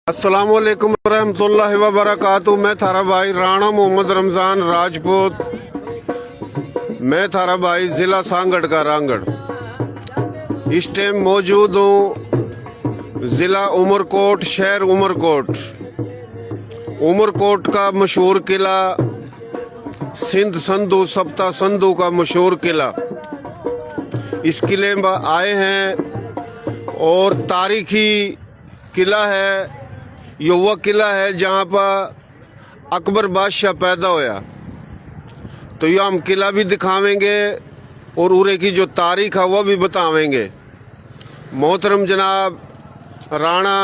अस्सलामुअलैकुम रहमतुल्लाहि व बरकातहू। मैं थारा भाई राणा मोहम्मद रमज़ान राजपूत। मैं थारा भाई ज़िला सांगड़ का रांगड़। इस टाइम मौजूद हूँ ज़िला उमरकोट, शहर उमरकोट। उमरकोट का मशहूर किला, सिंध संधू सप्ता संधू का मशहूर किला। इस किले में आए हैं और तारीखी किला है। ये वह किला है जहाँ पर अकबर बादशाह पैदा होया। तो ये हम किला भी दिखावेंगे और उरे की जो तारीख है वह भी बतावेंगे। मोहतरम जनाब राणा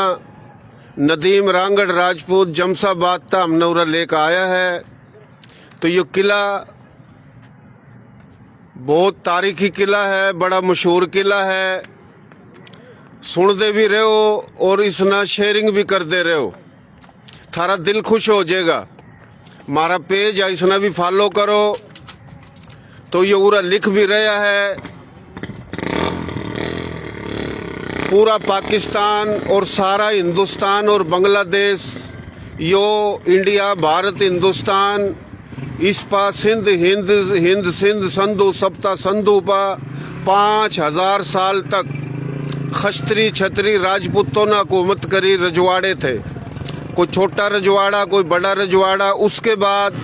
नदीम रांगड़ राजपूत जमसाबाद था हमने उरा लेकर आया है। तो ये किला बहुत तारीखी किला है, बड़ा मशहूर किला है। सुनते भी रहो और इसना शेयरिंग भी करते रहो, थारा दिल खुश हो जाएगा। हमारा पेज है, इसना भी फॉलो करो। तो ये पूरा लिख भी रहा है, पूरा पाकिस्तान और सारा हिंदुस्तान और बांग्लादेश, यो इंडिया भारत हिंदुस्तान, इस पा सिंध हिंद हिंद सिंध संधु सप्ता संधु पा 5000 साल तक खस्त्री छत्री राजपूतों ने हुकूमत करी। रजवाड़े थे, कोई छोटा रजवाड़ा कोई बड़ा रजवाड़ा। उसके बाद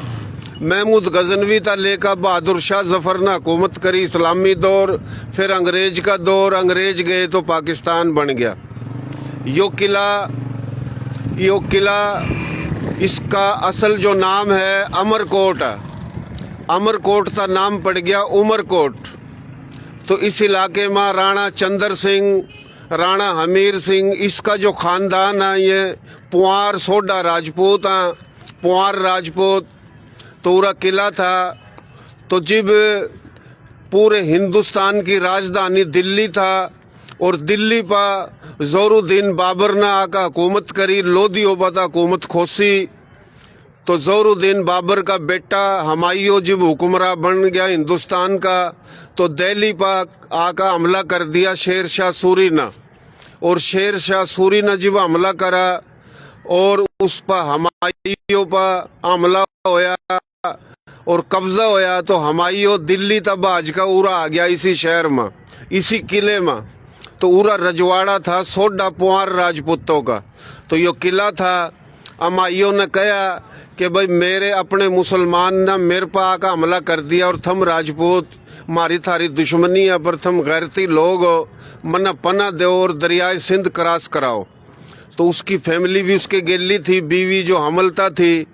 महमूद गजनवी था लेकर बहादुर शाह जफर ने हुकूमत करी, इस्लामी दौर। फिर अंग्रेज का दौर, अंग्रेज गए तो पाकिस्तान बन गया। यो किला इसका असल जो नाम है अमरकोट है। अमरकोट का नाम पड़ गया उमरकोट। तो इस इलाके में राणा चंद्र सिंह, राणा हमीर सिंह, इसका जो ख़ानदान है ये पुआर सोडा राजपूत हैं, पुआर राजपूत। तो पूरा किला था। तो जब पूरे हिंदुस्तान की राजधानी दिल्ली था और दिल्ली पर ज़ौरुद्दीन बाबर ने आकर हुकूमत करी, लोधियों पर हुकूमत खोसी। तो ज़ौरुद्दीन बाबर का बेटा हुमायूं जब हुक्मरान बन गया हिंदुस्तान का, तो दिल्ली पर आकर हमला कर दिया शेर शाह सूरी ने। और शेर शाह सूरी ने जब हमला करा और उस पर हुमायूं पर हमला होया और कब्जा होया, तो हुमायूं दिल्ली तक भाज का उरा आ गया इसी शहर में, इसी किले में। तो उरा रजवाड़ा था सोडा पुआर राजपूतों का। तो यो किला था। हुमायूं ने कहा कि भाई मेरे अपने मुसलमान ने मेरे पर आकर हमला कर दिया और थम राजपूत मारी थारी दुश्मनी है, पर थम गैरती लोग हो, मना पना दो और दरियाए सिंध क्रॉस कराओ। तो उसकी फैमिली भी उसके गेली थी, बीवी जो हमलता थी।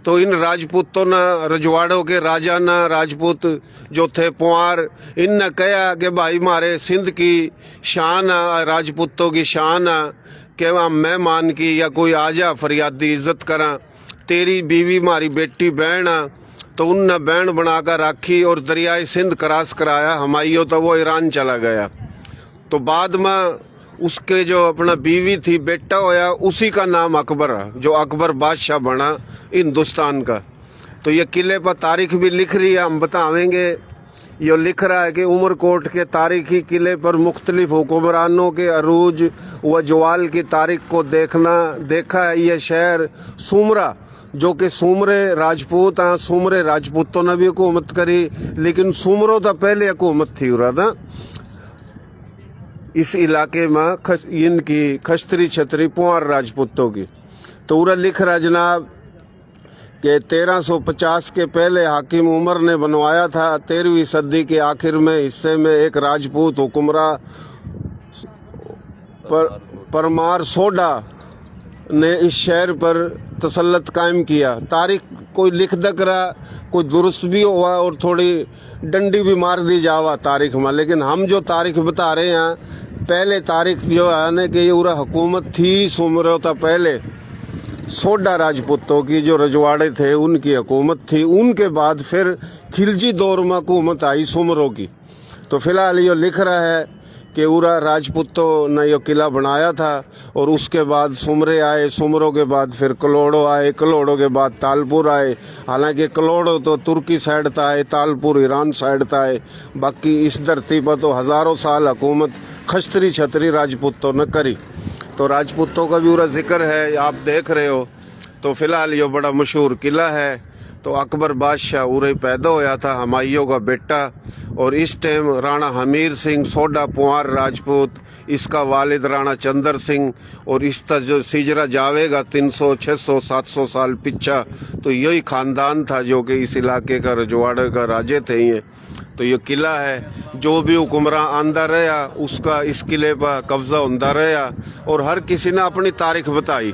तो इन राजपूतों ने, रजवाड़ों के राजा ने, राजपूत जो थे पुआर, इनने कहा कि भाई मारे सिंध की शान है, राजपूतों की शान है कि वहाँ मेहमान की या कोई आ जा फरियादी इज्जत करा। तेरी बीवी मारी बेटी बहन है। तो उनने बहन बनाकर रखी और दरियाए सिंध क्रॉस कराया। हुमायूं तो वो ईरान चला गया। तो बाद में उसके जो अपना बीवी थी, बेटा होया, उसी का नाम अकबर है, जो अकबर बादशाह बना हिंदुस्तान का। तो ये किले पर तारीख भी लिख रही है, हम बतावेंगे। ये लिख रहा है कि उमरकोट के तारीखी किले पर मुख्तलिफ हुक्मरानों के अरूज व जवाल की तारीख को देखा है। यह शहर सुमरा, जो कि सुमरे राजपूत हैं, सुमरे राजपूतों ने भी हुकूमत करी, लेकिन सुमरों तो पहले हुकूमत थी उरा था इस इलाके में इनकी खस्त्री छत्री पुआर राजपूतों की। तो उरा लिख रहा जनाब कि 1350 के पहले हाकिम उमर ने बनवाया था। 13वीं सदी के आखिर में हिस्से में एक राजपूत हुक्मरान परमार सोडा ने इस शहर पर तसल्लत कायम किया। तारीख कोई लिख दक रहा, कोई दुरुस्त भी हुआ और थोड़ी डंडी भी मार दी जावा तारीख में। लेकिन हम जो तारीख बता रहे हैं, पहले तारीख जो है ना कि ये पूरा हुकूमत थी सुमरोता पहले सोडा राजपूतों की, जो रजवाड़े थे उनकी हुकूमत थी। उनके बाद फिर खिलजी दौर में हुकूमत आई सुमरों की। तो फिलहाल ये लिख रहा है केवरा राजपूतों ने यह किला बनाया था। और उसके बाद सुमरे आए, सुमरों के बाद फिर कलोड़ो आए, कलोड़ों के बाद तालपुर आए। हालांकि कलोड़ो तो तुर्की साइड था है, तालपुर ईरान साइड था है। बाकी इस धरती पर तो हज़ारों साल हुकूमत खश्तरी छतरी राजपूतों ने करी। तो राजपूतों का भी पूरा जिक्र है, आप देख रहे हो। तो फिलहाल ये बड़ा मशहूर किला है। तो अकबर बादशाह उरे पैदा होया था, हमायूं का बेटा। और इस टाइम राणा हमीर सिंह सोडा पुआर राजपूत, इसका वालिद राणा चंद्र सिंह। और इसका जो सिजरा जावेगा 300, 600, 700 साल पीछा, तो यही खानदान था जो कि इस इलाके का रजवाड़े का राजे थे। ये तो ये किला है, जो भी हुक्मरान आंदा रहा उसका इस किले पर कब्जा होता रहा और हर किसी ने अपनी तारीख बताई।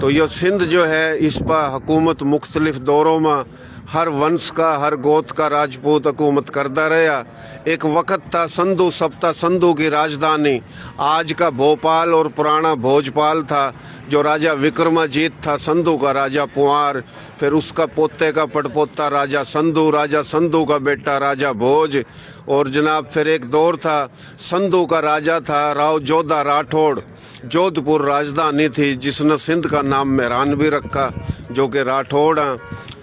तो यह सिंध जो है, इस पर हुकूमत मुख्तलिफ दौरों में हर वंश का, हर गोत का राजपूत हुकूमत करता रहा। एक वक़्त था संधू सप्ता संधू की राजधानी आज का भोपाल और पुराना भोजपाल था। जो राजा विक्रमाजीत था, संधू का राजा पुआर, फिर उसका पोते का पड़पोता राजा संधू का बेटा राजा भोज। और जनाब फिर एक दौर था, संधू का राजा था राव जोधा राठौड़, जोधपुर राजधानी थी, जिसने सिंध का नाम मेहरान भी रखा, जो कि राठौड़ हैं।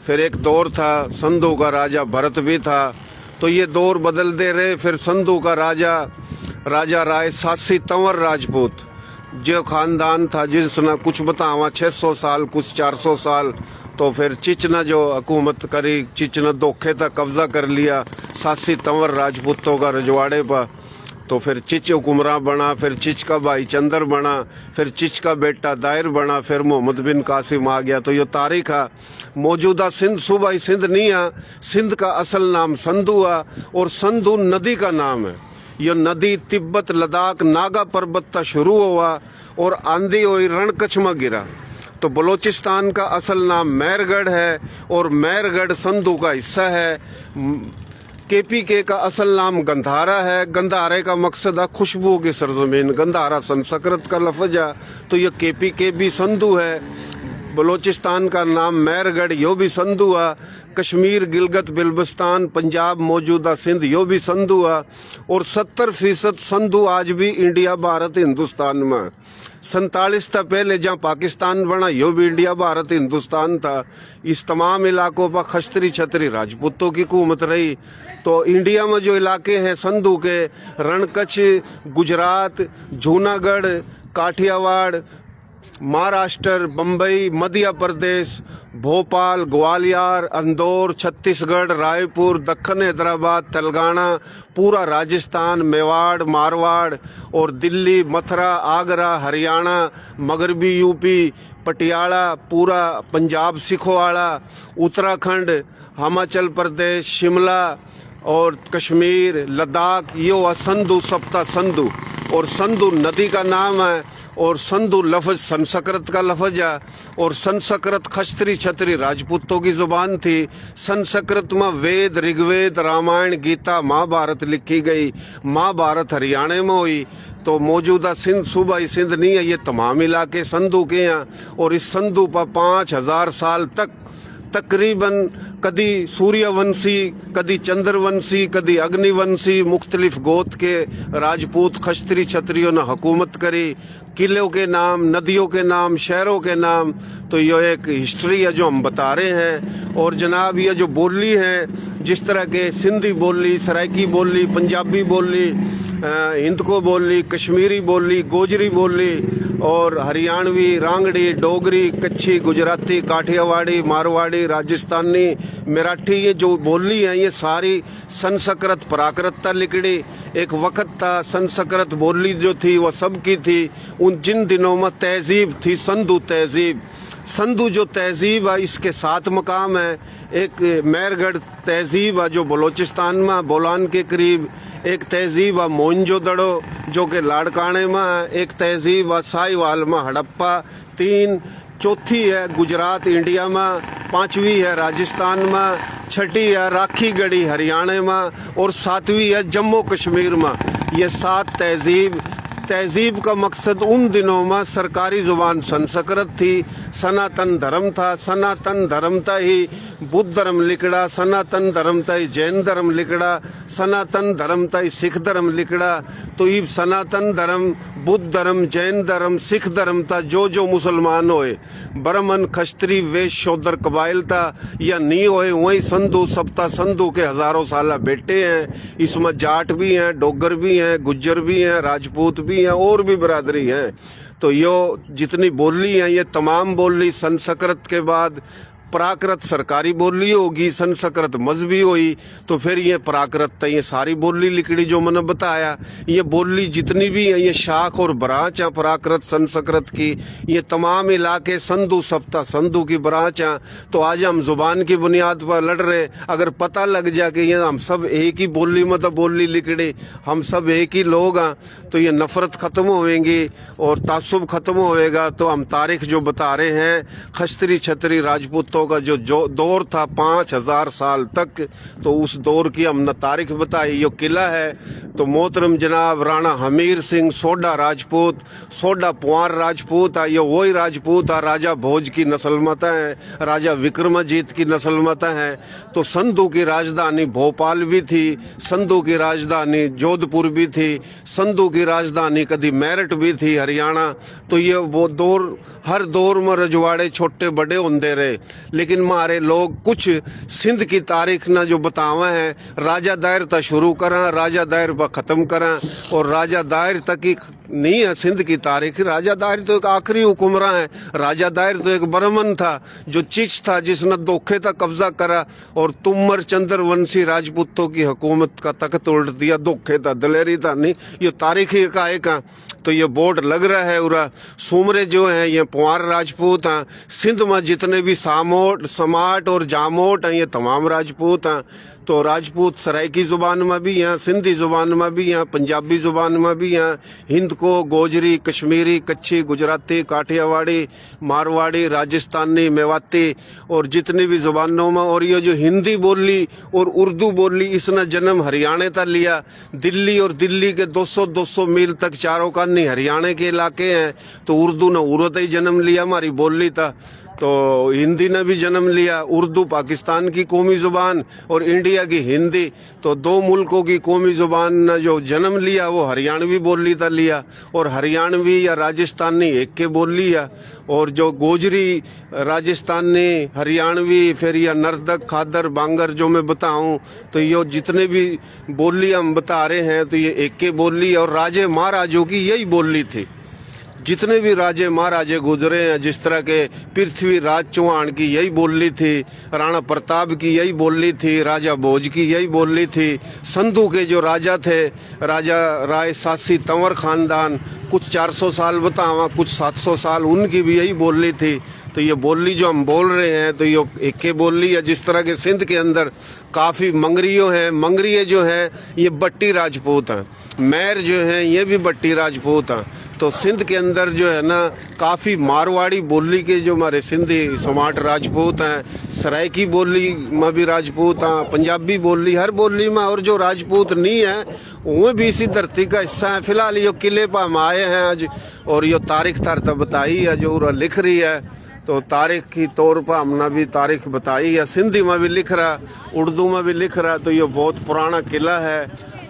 फिर एक दौर था, संधू का राजा भरत भी था। तो ये दौर बदलते रहे। फिर संधू का राजा राय सासी तंवर राजपूत, जो खानदान था जिसने कुछ बतावा 600 साल, कुछ 400 साल। तो फिर चिच ने जो हुकूमत करी, चिच ने धोखे तक कब्जा कर लिया सासी तंवर राजपूतों का रजवाड़े पर। तो फिर चिच हुक्मरान बना, फिर चिच का भाई चंदर बना, फिर चिच का बेटा दायर बना, फिर मोहम्मद बिन कासिम आ गया। तो ये तारीख है। मौजूदा सिंध सूबाई सिंध नहीं है, सिंध का असल नाम संधू है और संधू नदी का नाम है। यह नदी तिब्बत लद्दाख नागा पर्वत तक शुरू हुआ और आंधी हुई रणकच्छ में गिरा। तो बलोचिस्तान का असल नाम मैरगढ़ है और मैरगढ़ संधू का हिस्सा है। केपीके का असल नाम गंधारा है। गंधारे का मकसद है खुशबू की सरजमीन। गंधारा संस्कृत का लफ्ज है, तो ये केपीके भी संधू है। बलोचिस्तान का नाम मैरगढ़, यो भी संधू है। कश्मीर, गिलगित बिल्तिस्तान, पंजाब, मौजूदा सिंध, यो भी संधू है। और 70% संधू आज भी इंडिया, भारत, हिंदुस्तान में। 47 था पहले जहाँ पाकिस्तान बना, यो भी इंडिया, भारत, हिंदुस्तान था। इस तमाम इलाकों पर खश्तरी छतरी राजपूतों की हुकूमत रही। तो इंडिया में जो इलाके हैं संधू के, रणकच्छ, गुजरात, जूनागढ़, काठियावाड़, महाराष्ट्र, बम्बई, मध्य प्रदेश, भोपाल, ग्वालियर, इंदौर, छत्तीसगढ़, रायपुर, दक्कन हैदराबाद, तेलंगाना, पूरा राजस्थान, मेवाड़, मारवाड़ और दिल्ली, मथुरा, आगरा, हरियाणा, मगरबी यूपी, पटियाला, पूरा पंजाब सिखोवाड़ा, उत्तराखंड, हिमाचल प्रदेश, शिमला और कश्मीर, लद्दाख, ये संधू सप्ता संधू। और संधू नदी का नाम है और संधू लफ्ज संस्कृत का लफ्ज है। और संस्कृत खश्तरी छतरी राजपूतों की जुबान थी। संस्कृत में वेद, ऋग्वेद, रामायण, गीता, महाभारत लिखी गई। महाभारत हरियाणा में हुई। तो मौजूदा सिंध सूबाई सिंध नहीं है, ये तमाम इलाके संधू के हैं। और इस संधू पर 5000 साल तक तकरीबन कदी सूर्यवंशी, कदी चंद्रवंशी, कदी अग्निवंशी, मुख्तलिफ गोत के राजपूत खश्तरी छतरियों ने हुकूमत करी। किलों के नाम, नदियों के नाम, शहरों के नाम। तो ये एक हिस्ट्री है जो हम बता रहे हैं। और जनाब ये जो बोली है, जिस तरह के सिंधी बोली, सराइकी बोली, पंजाबी बोली, हिंदको बोली, कश्मीरी बोली, गोजरी बोली और हरियाणवी, रांगड़ी, डोगरी, कच्छी, गुजराती, काठियावाड़ी, मारवाड़ी, राजस्थानी, मराठी, ये जो बोली हैं ये सारी संस्कृत प्राकृत लिखड़ी। एक वक्त था संस्कृत बोली जो थी वह सबकी थी। उन जिन दिनों में तहजीब थी संधू तहजीब। संधू जो तहजीब है इसके 7 मकाम है। एक मैरगढ़ तहजीब है जो बलोचिस्तान में बोलान के करीब। एक तहजीब है मोइंजोदड़ो जो कि लाड़काने में है। एक तहजीब है साहिवाल में हड़प्पा। 3 चौथी है गुजरात इंडिया में। 5वीं है राजस्थान में। 6ठी है राखीगढ़ी हरियाणा में। और 7वीं है जम्मू कश्मीर में। ये 7 तहजीब। तहजीब का मकसद उन दिनों में सरकारी जुबान संस्कृत थी, सनातन धर्म था। सनातन धर्म था ही बुद्ध धर्म लिखड़ा, सनातन धर्म तई जैन धर्म लिखड़ा, सनातन धर्म तई सिख धर्म लिखड़ा। तो ये सनातन धर्म, बुद्ध धर्म, जैन धर्म, सिख धर्म था जो मुसलमान होए, ब्राह्मण खस्त्री वैश्य शूद्र कबाइल था या नहीं होए, वही संधु सप्ता संधु के हजारों साल बेटे हैं। इसमें जाट भी हैं, डोगर भी हैं, गुज्जर भी हैं, राजपूत भी हैं और भी बरादरी हैं। तो यो जितनी बोली है ये तमाम बोली संस्कृत के बाद प्राकृत सरकारी बोली होगी, संस्कृत मजहबी हुई, तो फिर ये प्राकृत ये सारी बोली लिखड़ी जो मैंने बताया। ये बोली जितनी भी है ये शाख और ब्रांच है प्राकृत संस्कृत की, ये तमाम इलाके संधु सप्ता संधु की ब्रांच है। तो आज हम जुबान की बुनियाद पर लड़ रहे, अगर पता लग जाए कि ये हम सब एक ही बोली मतलब बोली लिखड़ी, हम सब एक ही लोग हैं, तो ये नफरत खत्म होएगी और तासुब खत्म होएगा। तो हम तारीख जो बता रहे हैं, खस्त्री छत्री राजपूतों का जो दौर था 5000 साल तक, तो उस दौर की हमने तारीख बताई। ये किला है तो मोहतरम जनाब राणा हमीर सिंह सोडा राजपूत, सोडा पुआर राजपूत है। ये वही राजपूत है राजा भोज की नस्ल मत है, राजा विक्रमाजीत की नस्ल मत है। तो संधु की राजधानी भोपाल भी थी, संधु की राजधानी जोधपुर भी थी, संधु की राजधानी कभी मेरठ भी थी हरियाणा। तो ये वो दौर, हर दौर में रजवाड़े छोटे बड़े होंदे रहे। लेकिन हमारे लोग कुछ सिंध की तारीख ना जो बतावा है, राजा दायर तक शुरू करा, राजा दायर पर खत्म करा, और राजा दायर तक ही नहीं है सिंध की तारीख। राजा दायर तो एक आखिरी हुक्मरान है, राजा दायर तो एक ब्राह्मण था जो चिच था जिसने धोखे तक कब्जा करा और तुमर चंद्रवंशी राजपूतों की हुकूमत का तख्त उल्ट दिया। धोखे था, दलेरी था नहीं, ये तारीख ही का। तो ये बोर्ड लग रहा है उरा। सुमरे जो हैं ये पुआर राजपूत हैं, सिंध में जितने भी सामोट समाट और जामोट हैं ये तमाम राजपूत हैं। तो राजपूत सराइकी ज़ुबान में भी हैं, सिंधी ज़ुबान में भी हैं, पंजाबी ज़ुबान में भी हैं, हिंद को गोजरी, कश्मीरी, कच्छी, गुजराती, काठियावाड़ी, मारवाड़ी, राजस्थानी, मेवाती और जितनी भी ज़ुबानों में। और ये जो हिंदी बोली और उर्दू बोली इसने जन्म हरियाणा तक लिया। दिल्ली और दिल्ली के 200 मील तक चारों कानी हरियाणा के इलाके हैं। तो उर्दू ने उर्दू ही जन्म लिया, हमारी बोली था। तो हिंदी ने भी जन्म लिया। उर्दू पाकिस्तान की कौमी ज़ुबान और इंडिया की हिंदी, तो दो मुल्कों की कौमी ज़ुबान ने जो जन्म लिया वो हरियाणवी बोली था लिया। और हरियाणवी या राजस्थानी एक के बोली है। और जो गोजरी, राजस्थानी, हरियाणवी, फिर या नर्दक, खादर, बांगर जो मैं बताऊं, तो ये जितने भी बोली हम बता रहे हैं तो ये एक के बोली। और राजे महाराजों की यही बोली थी, जितने भी राजे महाराजे गुजरे हैं, जिस तरह के पृथ्वीराज चौहान की यही बोली थी, राणा प्रताप की यही बोली थी, राजा भोज की यही बोली थी, संधु के जो राजा थे, राजा राय सासी तंवर खानदान, कुछ 400 साल बतावा, कुछ 700 साल, उनकी भी यही बोली थी। तो ये बोली जो हम बोल रहे हैं तो ये एक के बोली है। जिस तरह के सिंध के अंदर काफ़ी मंगरियों हैं, मंगरिये जो हैं ये बट्टी राजपूत हैं, मैर जो हैं ये भी बट्टी राजपूत हैं। तो सिंध के अंदर जो है ना काफ़ी मारवाड़ी बोली के जो हमारे सिंधी समाट राजपूत हैं, सराइकी बोली में भी राजपूत हैं, पंजाबी बोली, हर बोली में। और जो राजपूत नहीं है वो भी इसी धरती का हिस्सा है। फिलहाल ये किले पर हम आए हैं आज, और ये तारीख तारता बताई है जो लिख रही है। तो तारीख की तौर पर हमने भी तारीख बताई है, सिंधी में भी लिख रहा, उर्दू में भी लिख रहा। तो ये बहुत पुराना किला है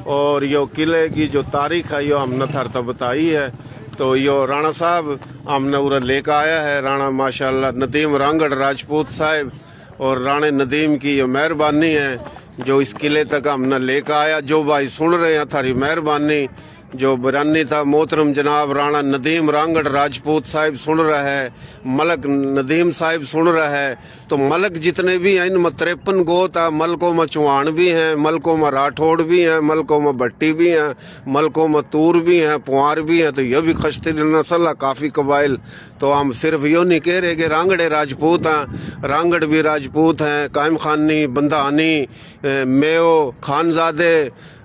और ये किले की जो तारीख है ये हमने थारता बताई है। तो यो राणा साहब हमने उरा लेकर आया है, राणा माशाल्लाह नदीम रांगड़ राजपूत साहब, और राणे नदीम की ये मेहरबानी है जो इस किले तक हमने लेकर आया। जो भाई सुन रहे हैं थारी मेहरबानी। जो बरानी था मोहतरम जनाब राणा नदीम रांगड़ राजपूत साहिब सुन रहा है, मलक नदीम साहिब सुन रहा है। तो मलक जितने भी हैं इनमें 53 गोत है। मलकों में चौहान भी हैं, मलकों में राठौड़ भी हैं, मलकों में भट्टी भी हैं, मलकों में तूर भी हैं, पुआर भी हैं। तो यह भी खश्ती नस्ल है, काफ़ी कबाइल। तो हम सिर्फ यो नहीं कह रहे कि रांगड़े राजपूत हैं, रांगड़ भी राजपूत हैं, कायम खानी, बंदानी, मेयो, खानजादे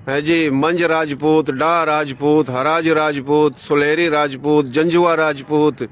है जी, मंज राजपूत, डा राजपूत, हराज राजपूत, सुलेरी राजपूत, जंजुआ राजपूत,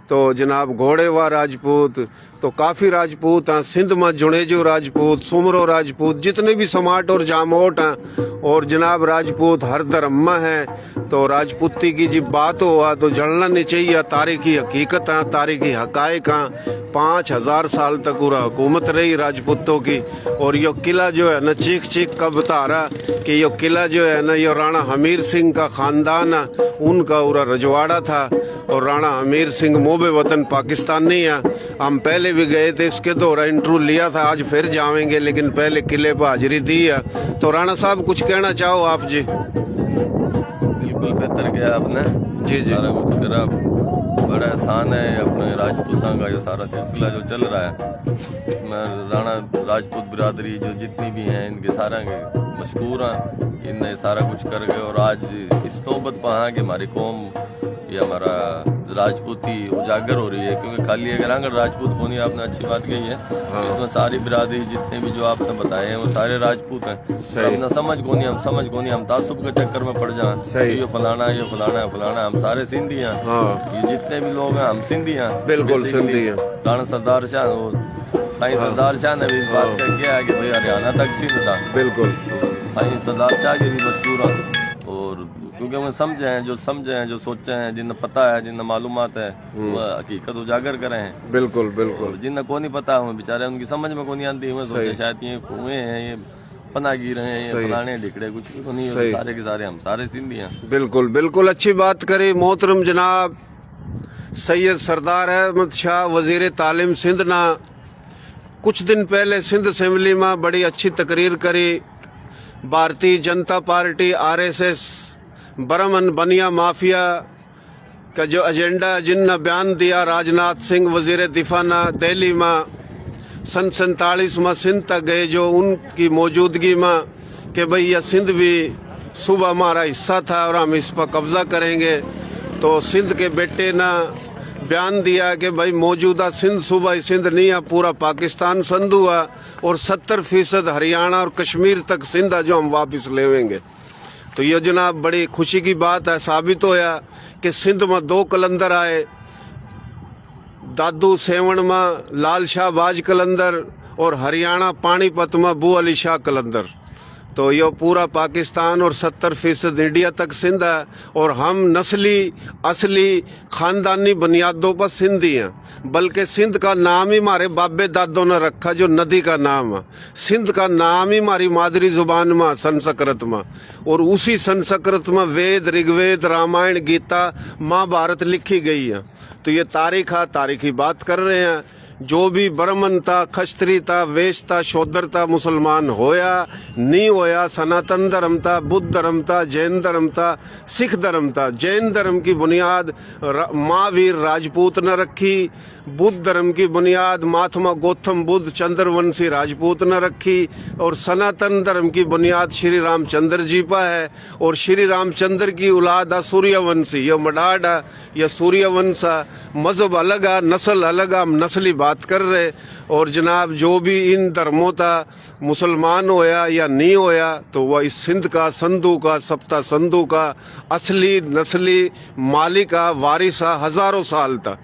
तो जनाब घोड़ेवा राजपूत, तो काफ़ी राजपूत हैं। सिंध में जुड़ेजो राजपूत, सुमरो राजपूत, जितने भी समाट और जामोट हैं और जनाब राजपूत हर धर्म में हैं। तो राजपूती की जब बात हुआ तो जलना नहीं चाहिए। तारीखी हकीकत है, तारीखी हकायक हैं। 5000 साल तक पूरा हुकूमत रही राजपूतों की। और यो किला जो है ना, चीख चीख का बता रहा कि यो किला जो है ना, यो राणा हमीर सिंह का ख़ानदान है, उनका पूरा रजवाड़ा था। और राणा हमीर सिंह मोबे वतन पाकिस्तानी है। हम पहले भी गए थे, इसके दौरा इंटरव्यू लिया था, आज फिर जाएंगे, लेकिन पहले किले पर हाजिरी दी है। तो राणा साहब कुछ कहना चाहो आप जी? बिल्कुल बेहतर किया आपने जी जी, सारा कुछ करा। बड़ा आसान है अपने राजपूतों का ये सारा सिलसिला जो चल रहा है। इसमें राणा राजपूत बिरादरी जो जितनी भी हैं, इनके सारा मशहूर हैं, इनने सारा कुछ कर गए। और आज इस नौबत पर हाँ कि हमारी कौम ये हमारा राजपूती उजागर हो रही है, क्योंकि खाली अगर आंगड़ राजपूत को नहीं, आपने अच्छी बात कही है। इसमें सारी बिरादरी जितने भी जो आपने बताए हैं वो सारे राजपूत हैं। अपना समझ को नहीं, हम तासुब के चक्कर में पड़ जाए, ये फलाना है, ये फलाना है, फलाना। हम सारे सिंधी हैं। ये जितने भी लोग हैं हम सिंधी हैं, बिल्कुल सिंधी हैं। राणा सरदार शाह, साईं सरदार शाह ने भी इस बात का किया है कि भाई हरियाणा तक सिंध था। बिल्कुल साईं सरदार शाह के भी मशहूर हैं। और क्योंकि वो समझे हैं, जो सोचे हैं, जिन्हें पता है, जिन्हें मालूमात है, वो हकीकत उजागर करे हैं। बिल्कुल बिल्कुल। जिन्हें को नहीं पता, वो बेचारे उनकी समझ में को नहीं आती। वो सोचे शायद ये कुएं हैं, ये पनागिर हैं, ये फलाने ढिकड़े, कुछ भी तो नहीं है। सारे के सारे हम सारे सिंधी हैं। बिल्कुल बिल्कुल, अच्छी बात करी मोहतरम जनाब सैयद सरदार अहमद शाह वजीर तालीम सिंध ना कुछ दिन पहले सिंध असेंबली में बड़ी अच्छी तकरीर करी। भारतीय जनता पार्टी RSS बरमन बनिया माफिया का जो एजेंडा जिनने बयान दिया, राजनाथ सिंह वजीर दिफा ना दिल्ली में सन 47 में सिंध तक गए, जो उनकी मौजूदगी में कि भाई यह सिंध भी सूबा हमारा हिस्सा था और हम इस पर कब्जा करेंगे। तो सिंध के बेटे ने बयान दिया कि भाई मौजूदा सिंध सूबा ही सिंध नहीं है, पूरा पाकिस्तान संधू है और 70% हरियाणा और कश्मीर तक सिंध है जो हम वापस लेवेंगे। तो ये जनाब बड़ी खुशी की बात है। साबित होया कि सिंध में 2 कलंदर आए, दादू सेवण में लाल शाह बाज कलंदर और हरियाणा पानीपत में बू अली शाह कलंदर। तो ये पूरा पाकिस्तान और 70% इंडिया तक सिंध है। और हम नस्ली असली ख़ानदानी बुनियादों पर सिंधी हैं, बल्कि सिंध का नाम ही हमारे बाबे दादों ने रखा, जो नदी का नाम है। सिंध का नाम ही हमारी मादरी जुबान में, संस्कृत में, और उसी संस्कृत में वेद, ऋग्वेद, रामायण, गीता, महाभारत लिखी गई है। तो ये तारीख है, तारीखी बात कर रहे हैं। जो भी ब्राह्मण था, खस्त्री था, वेश था, शूद्र था, मुसलमान होया नहीं होया, सनातन धर्म था, बुद्ध धर्म था, जैन धर्म था, सिख धर्म था। जैन धर्म की बुनियाद महावीर राजपूत ने रखी, बुद्ध धर्म की बुनियाद महात्मा गौतम बुद्ध चंद्रवंशी राजपूत ने रखी, और सनातन धर्म की बुनियाद श्री रामचंद्र जी पर है। और श्री रामचंद्र की औलाद है सूर्यवंशी, ये मडाड है, यह सूर्यवंश है। मजहब अलग है, नस्ल अलग है, हम नस्ली बात कर रहे। और जनाब जो भी इन धर्मों का मुसलमान होया या नहीं होया, तो वह इस सिंध का, संधू का, सप्ता संधू का असली नस्ली मालिक का वारिस है हजारों साल तक।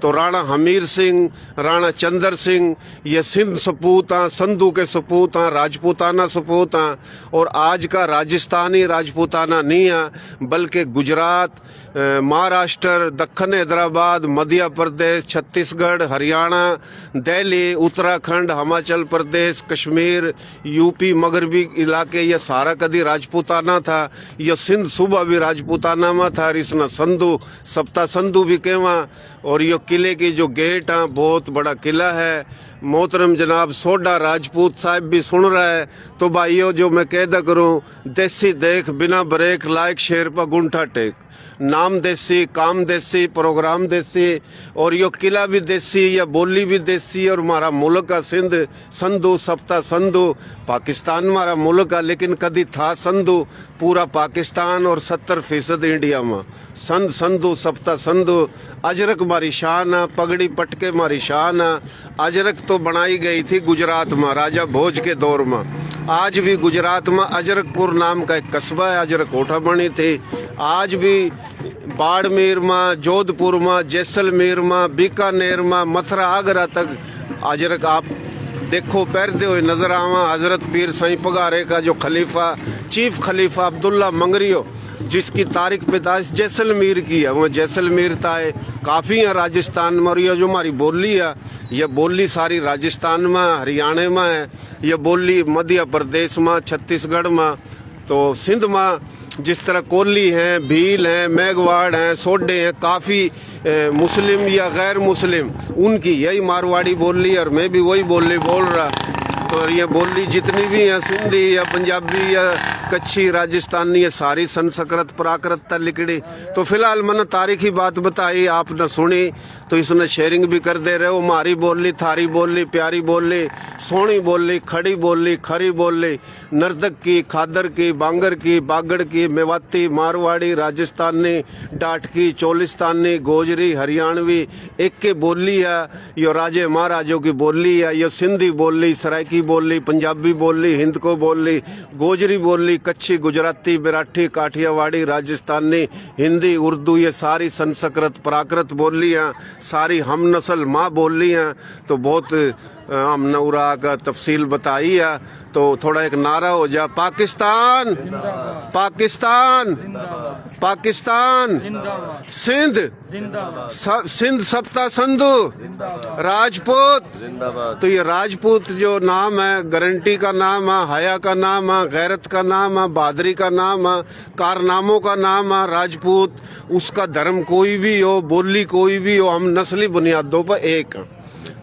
तो राणा हमीर सिंह, राणा चंद्र सिंह, ये सिंध सपूत हैं, संधू के सपूत हैं, राजपूताना सपूत हैं। और आज का राजस्थानी राजपूताना नहीं है, बल्कि गुजरात, महाराष्ट्र, दक्खन हैदराबाद, मध्य प्रदेश, छत्तीसगढ़, हरियाणा, दिल्ली, उत्तराखंड, हिमाचल प्रदेश, कश्मीर, यूपी, मगरबी इलाके, ये सारा कदी राजपूताना था। यह सिंध सूबा भी राजपूताना में था, इसना संधू सप्ता संधू भी कहवा। और ये किले की जो गेट है, बहुत बड़ा किला है। मोहतरम जनाब सोडा राजपूत साहब भी सुन रहा है, तो भाइयों जो मैं कहदा करूं, देसी देख बिना ब्रेक लायक शेर पर गुंठा टेक। नाम देसी, काम देसी, प्रोग्राम देसी, और यो किला भी देसी, या बोली भी देसी। और हमारा मुल्क का सिंध संधू सप्ता संधू, पाकिस्तान हमारा मुल्क है, लेकिन कभी था संधू पूरा पाकिस्तान और 70% इंडिया में। संध संधू सप्ता संधू, अजरक हमारी शान है, पगड़ी पटके हमारी शान है। अजरक तो बनाई गई थी गुजरात में राजा भोज के दौर में। आज भी गुजरात में अजरकपुर नाम का एक कस्बा है, अजरक कोठा बनी थी। आज भी बाड़मेर में, जोधपुर में, जैसलमेर में, बीकानेर में, मथुरा, आगरा तक अजरक आप देखो पैरते हुए नजर आवा हजरत पीर साईं पगारे का जो खलीफा चीफ खलीफा अब्दुल्ला मंगरियो जिसकी तारीख पैदाइश जैसलमेर की है, वो जैसलमेर ताए काफ़ी है राजस्थान में। और ये जो हमारी बोली है, ये बोली सारी राजस्थान में हरियाणा में है, ये बोली मध्य प्रदेश में छत्तीसगढ़ में तो सिंध में जिस तरह कोली हैं, भील हैं, मेघवाड़ हैं, सोडे हैं, काफ़ी मुस्लिम या गैर मुस्लिम उनकी यही मारवाड़ी बोली और मैं भी वही बोली बोल रहा। तो ये बोली जितनी भी हैं सिंधी या पंजाबी या कच्छी राजस्थानी ये सारी संस्कृत प्राकृत लिखड़ी। तो फिलहाल मैंने तारीखी बात बताई आपने सुनी तो इसने शेयरिंग भी कर दे रहे हो। हमारी बोली थारी बोली प्यारी बोली सोहनी बोली खड़ी बोली खरी बोली नर्दक की खादर की बांगर की बागड़ की मेवाती मारवाड़ी राजस्थानी डाटकी चोलिस्तानी गोजरी हरियाणवी एक के बोली है। यो राजे महाराजों की बोली है। यो सिंधी बोली सराइकी बोली पंजाबी बोली हिंद को बोली गोजरी बोली कच्छी गुजराती मराठी काठियावाड़ी राजस्थानी हिंदी उर्दू ये सारी संस्कृत प्राकृत बोलियाँ सारी हम नस्ल माँ बोलियाँ। तो बहुत हमने उरा का तफसील बताई है। तो थोड़ा एक नारा हो जा पाकिस्तान पाकिस्तान पाकिस्तान सिंध सिंध सप्ता संधु राजपूत। तो ये राजपूत जो नाम है गारंटी का नाम है हया का नाम है गैरत का नाम है बहादुरी का नाम है कारनामों का नाम है राजपूत। उसका धर्म कोई भी हो बोली कोई भी हो हम नस्ली बुनियादों पर एक हैं।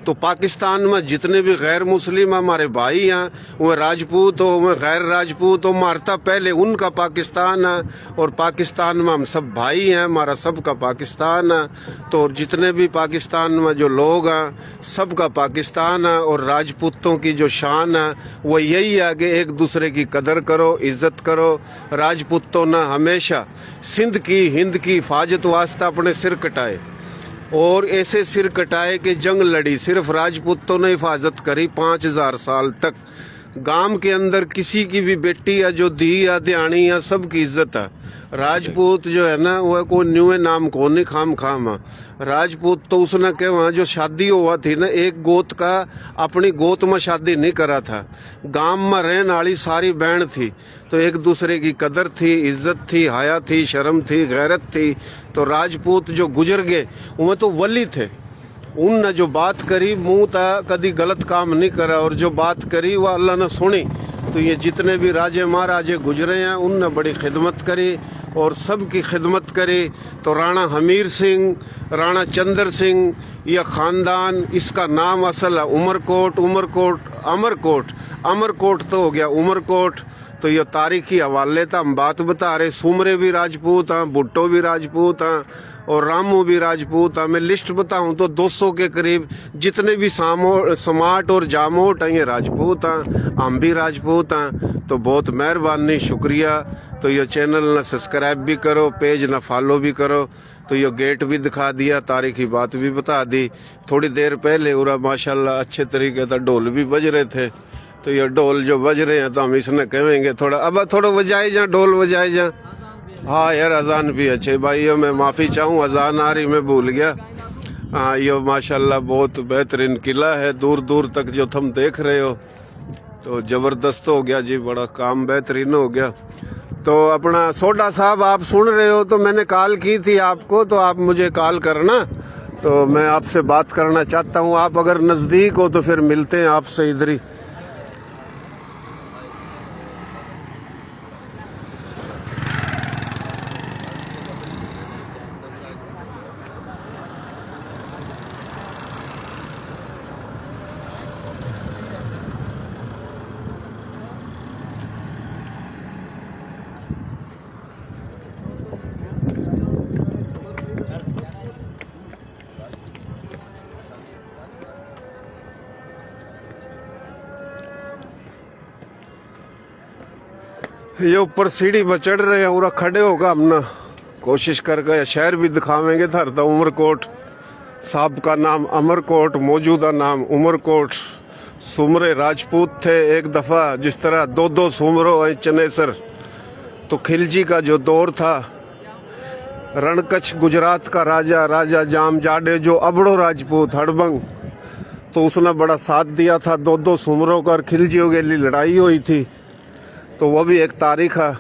तो पाकिस्तान में जितने भी गैर मुस्लिम हमारे भाई हैं वह राजपूत हो वह गैर राजपूत हो मारता पहले उनका पाकिस्तान है और पाकिस्तान में हम सब भाई हैं हमारा सबका पाकिस्तान है। तो जितने भी पाकिस्तान में जो लोग हैं सबका पाकिस्तान है और राजपूतों की जो शान है वो यही है कि एक दूसरे की कदर करो इज्जत करो। राजपूतों ने हमेशा सिंध की हिंद की हिफाजत वास्ते अपने सिर कटाए और ऐसे सिर कटाए कि जंग लड़ी। सिर्फ राजपूतों ने हिफाजत करी 5000 साल तक। गांव के अंदर किसी की भी बेटी या जो धी या ध्यानी या सबकी इज्जत है। राजपूत जो है ना वह कोई न्यू नाम को नहीं खाम खाम राजपूत। तो उसने के वहाँ जो शादी हुआ थी ना एक गोत का अपनी गोत में शादी नहीं करा था। गांव में रहने वाली सारी बहन थी तो एक दूसरे की कदर थी इज्जत थी हया थी शर्म थी गैरत थी। तो राजपूत जो गुजर गए उनमें तो वली थे उनने जो बात करी मुँह था कभी गलत काम नहीं करा और जो बात करी वह अल्लाह ने सुनी। तो ये जितने भी राजे महाराजे गुजरे हैं उनने बड़ी खिदमत करी और सबकी खिदमत करी। तो राणा हमीर सिंह राणा चंद्र सिंह यह ख़ानदान इसका नाम असल है उमरकोट उमरकोट अमरकोट अमरकोट तो हो गया उमरकोट। तो ये तारीखी हवाले था हम बात बता रहे। सुमरे भी राजपूत हैं भुट्टो भी राजपूत हैं और रामू भी राजपूत हैं। मैं लिस्ट बताऊं तो 200 के करीब जितने भी समाट और जामोट हैं ये राजपूत हैं हम भी राजपूत हैं। तो बहुत मेहरबानी शुक्रिया। तो ये चैनल ना सब्सक्राइब भी करो पेज ना फॉलो भी करो। तो ये गेट भी दिखा दिया तारीखी बात भी बता दी। थोड़ी देर पहले उरा माशाल्लाह अच्छे तरीके से ढोल भी बज रहे थे। तो ये ढोल जो बज रहे हैं तो हम इसने कहेंगे थोड़ा अब थोड़ा बजाए जा ढोल बजाए जा। हाँ यार अजान भी अच्छे भाई मैं माफ़ी चाहूँ अजान आ रही मैं भूल गया। हाँ ये माशाल्लाह बहुत बेहतरीन किला है दूर दूर तक जो तुम देख रहे हो। तो ज़बरदस्त हो गया जी बड़ा काम बेहतरीन हो गया। तो अपना सोडा साहब आप सुन रहे हो तो मैंने कॉल की थी आपको तो आप मुझे कॉल करना। तो मैं आपसे बात करना चाहता हूँ आप अगर नज़दीक हो तो फिर मिलते हैं आपसे इधर ही। ये ऊपर सीढ़ी पर चढ़ रहे हैं पूरा खड़े होगा हमने कोशिश करके शहर भी दिखावेंगे था उमरकोट साहब का नाम अमरकोट मौजूदा नाम उमरकोट। सुमरे राजपूत थे एक दफ़ा जिस तरह दो सुमरो है चनेसर। तो खिलजी का जो दौर था रणकच्छ गुजरात का राजा राजा जाम जाडे जो अबड़ो राजपूत हड़बंग। तो उसने बड़ा साथ दिया था। दो सुमरों का और खिलजियों के लिए लड़ाई हुई थी, तो वो भी एक तारीख है।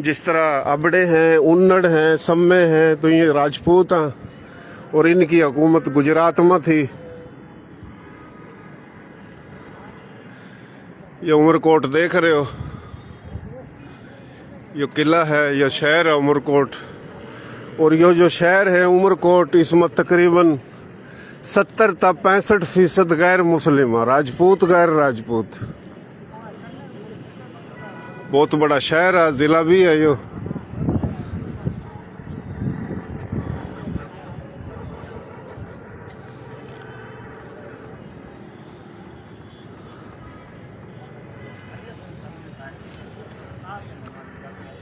जिस तरह अबड़े हैं, उन्नड़ हैं, सम्मे हैं, तो ये राजपूत हैं और इनकी हुकूमत गुजरात में थी। ये उमरकोट देख रहे हो, ये किला है, ये शहर है उमरकोट। और ये जो शहर है उमरकोट, इसमें तकरीबन 70 था 65% गैर मुस्लिम है, राजपूत गैर राजपूत। बहुत बड़ा शहर है, जिला भी है यो।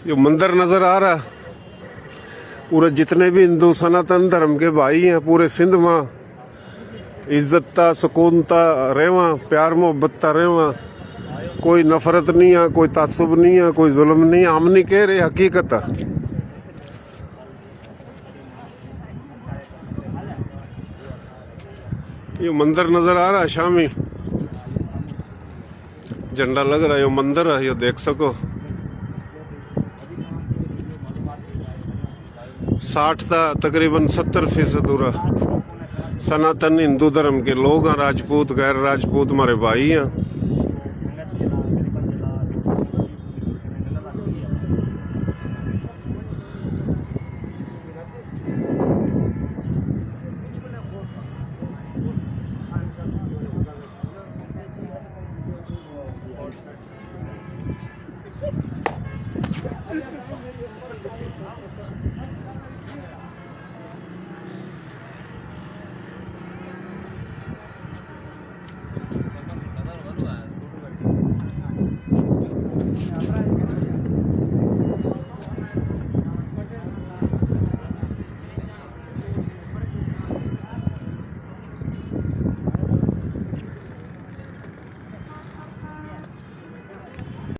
ये मंदिर नजर आ रहा, पूरे जितने भी हिंदू सनातन धर्म के भाई हैं पूरे सिंध में इज्जतता सुकूनता रेवा, प्यार मोहब्बतता रेवा। कोई नफरत नहीं है, कोई तासुब नहीं है, कोई जुल्म नहीं है। हम नहीं कह रहे, हकीकत है। ये मंदिर नजर आ रहा है, शामी झंडा लग रहा है, ये मंदिर है, ये देख सको। 60 था तकरीबन 70% दूरा सनातन हिंदू धर्म के लोग हैं, राजपूत गैर राजपूत हमारे भाई हैं।